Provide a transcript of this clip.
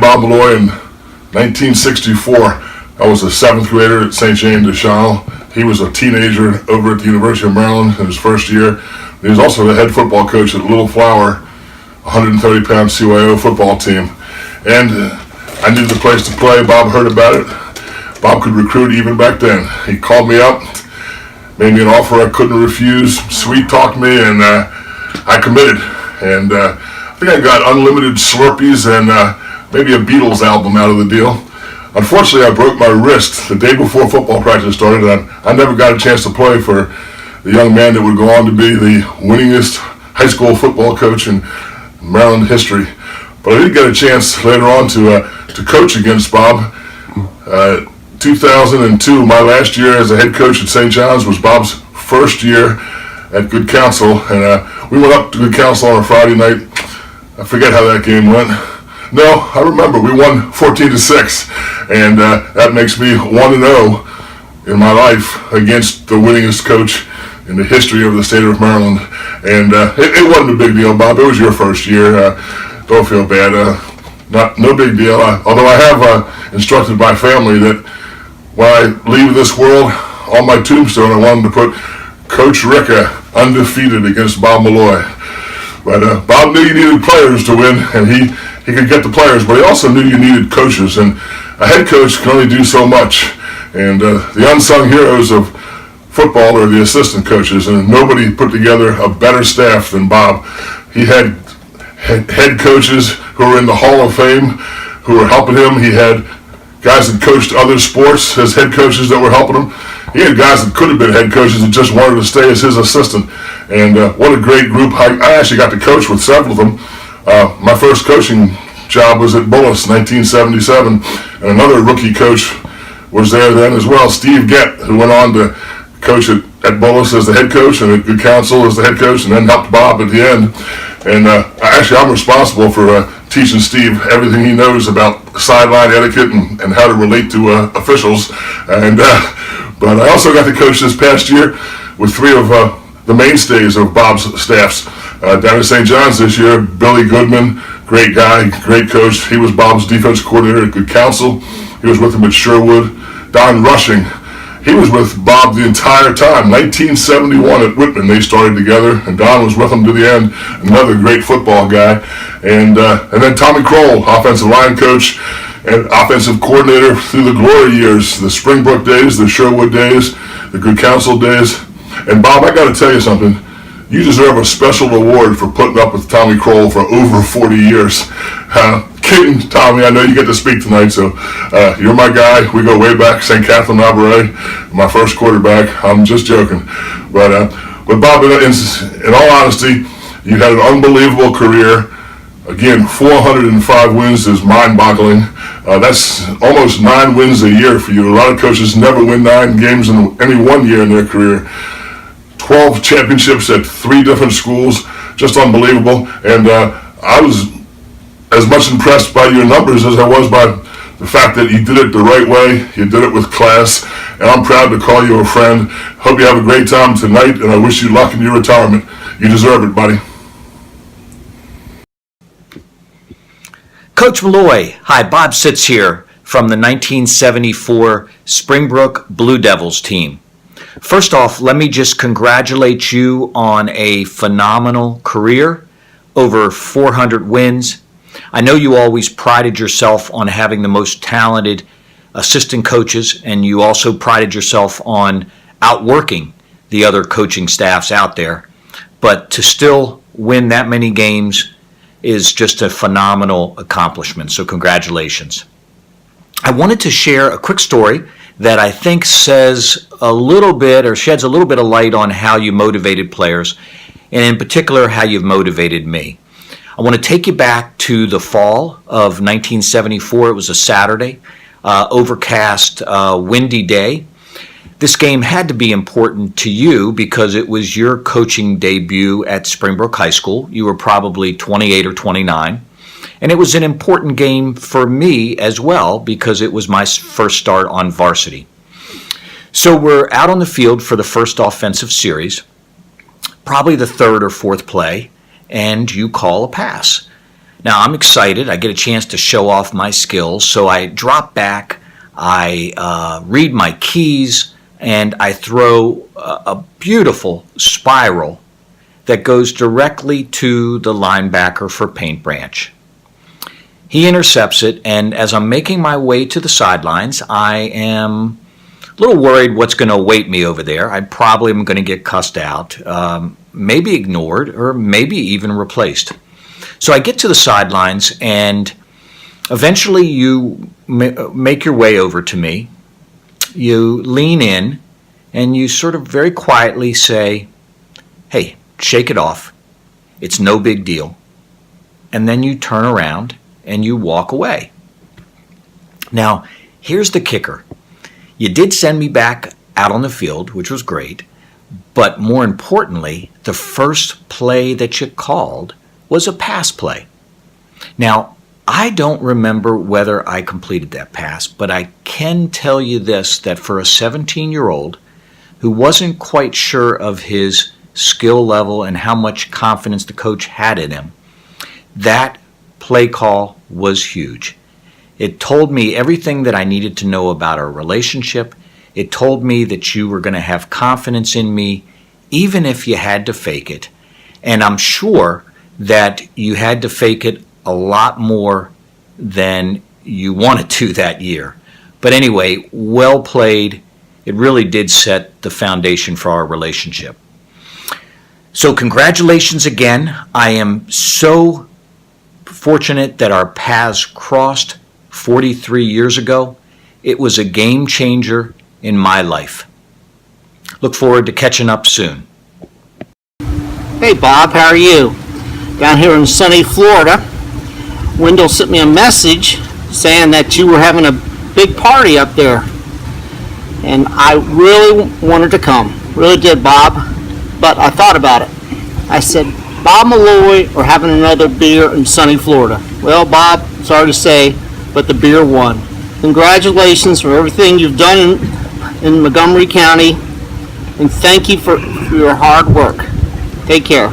Bob Milloy in 1964. I was a 7th grader at St. Jean de Chanel. He was a teenager over at the University of Maryland in his first year. He was also the head football coach at Little Flower, 130-pound CYO football team. And I knew the place to play. Bob heard about it. Bob could recruit even back then. He called me up, made me an offer I couldn't refuse, sweet-talked me, and I committed. And I think I got unlimited Slurpees and maybe a Beatles album out of the deal. Unfortunately, I broke my wrist the day before football practice started, and I never got a chance to play for the young man that would go on to be the winningest high school football coach in Maryland history. But I did get a chance later on to coach against Bob. 2002, my last year as a head coach at St. John's, was Bob's first year at Good Counsel, and we went up to Good Counsel on a Friday night. I forget how that game went. No, I remember we won 14-6, and that makes me 1-0 in my life against the winningest coach in the history of the state of Maryland. And it wasn't a big deal, Bob. It was your first year. Don't feel bad. No big deal. Although I have instructed my family that when I leave this world, on my tombstone, I wanted to put Coach Ricka undefeated against Bob Milloy. But Bob knew you needed players to win, and he could get the players, but he also knew you needed coaches, and a head coach can only do so much. And the unsung heroes of football are the assistant coaches, and nobody put together a better staff than Bob. He had head coaches who were in the Hall of Fame who were helping him. He had guys that coached other sports as head coaches that were helping him. He had guys that could have been head coaches that just wanted to stay as his assistant. And what a great group. I actually got to coach with several of them. My first coaching job was at Bullis, 1977, and another rookie coach was there then as well, Steve Gett, who went on to coach at Bullis as the head coach and at Good Counsel as the head coach, and then helped Bob at the end. And actually, I'm responsible for teaching Steve everything he knows about sideline etiquette and how to relate to officials. And but I also got to coach this past year with 3 of the mainstays of Bob's staffs. Down at St. John's this year, Billy Goodman, great guy, great coach. He was Bob's defense coordinator at Good Counsel. He was with him at Sherwood. Don Rushing, he was with Bob the entire time. 1971 at Whitman, they started together, and Don was with him to the end. Another great football guy. And then Tommy Kroll, offensive line coach and offensive coordinator through the glory years, the Springbrook days, the Sherwood days, the Good Counsel days. And Bob, I got to tell you something. You deserve a special award for putting up with Tommy Kroll for over 40 years. King Tommy, I know you get to speak tonight, so you're my guy. We go way back, St. Catherine Aubrey, my first quarterback. I'm just joking. But Bob, in all honesty, you had an unbelievable career. Again, 405 wins is mind-boggling. That's almost 9 wins a year for you. A lot of coaches never win 9 games in any one year in their career. 12 championships at 3 different schools, just unbelievable. And I was as much impressed by your numbers as I was by the fact that you did it the right way, you did it with class, and I'm proud to call you a friend. Hope you have a great time tonight, and I wish you luck in your retirement. You deserve it, buddy. Coach Milloy, hi, Bob Sitz here from the 1974 Springbrook Blue Devils team. First off, let me just congratulate you on a phenomenal career, over 400 wins. I know you always prided yourself on having the most talented assistant coaches, and you also prided yourself on outworking the other coaching staffs out there. But to still win that many games is just a phenomenal accomplishment, so congratulations. I wanted to share a quick story that I think says a little bit or sheds a little bit of light on how you motivated players, and in particular how you've motivated me. I want to take you back to the fall of 1974. It was a Saturday, overcast, windy day. This game had to be important to you because it was your coaching debut at Springbrook High School. You were probably 28 or 29. And it was an important game for me as well because it was my first start on varsity. So we're out on the field for the first offensive series, probably the 3rd or 4th play, and you call a pass. Now, I'm excited. I get a chance to show off my skills, so I drop back, I read my keys, and I throw a beautiful spiral that goes directly to the linebacker for Paint Branch. He intercepts it, and as I'm making my way to the sidelines, I am a little worried what's going to await me over there. I probably am going to get cussed out, maybe ignored, or maybe even replaced. So I get to the sidelines, and eventually you make your way over to me. You lean in, and you sort of very quietly say, "Hey, shake it off. It's no big deal." And then you turn around and you walk away. Now, here's the kicker. You did send me back out on the field, which was great, but more importantly, the first play that you called was a pass play. Now, I don't remember whether I completed that pass, but I can tell you this, that for a 17-year-old who wasn't quite sure of his skill level and how much confidence the coach had in him, that play call was huge. It told me everything that I needed to know about our relationship. It told me that you were going to have confidence in me, even if you had to fake it. And I'm sure that you had to fake it a lot more than you wanted to that year. But anyway, well played. It really did set the foundation for our relationship. So congratulations again. I am so fortunate that our paths crossed 43 years ago. It was a game changer in my life. Look forward to catching up soon. Hey Bob, how are you? Down here in sunny Florida, Wendell sent me a message saying that you were having a big party up there. And I really wanted to come. Really did, Bob. But I thought about it. I said, Bob Milloy are having another beer in sunny Florida. Well, Bob, sorry to say, but the beer won. Congratulations for everything you've done in Montgomery County, and thank you for your hard work. Take care.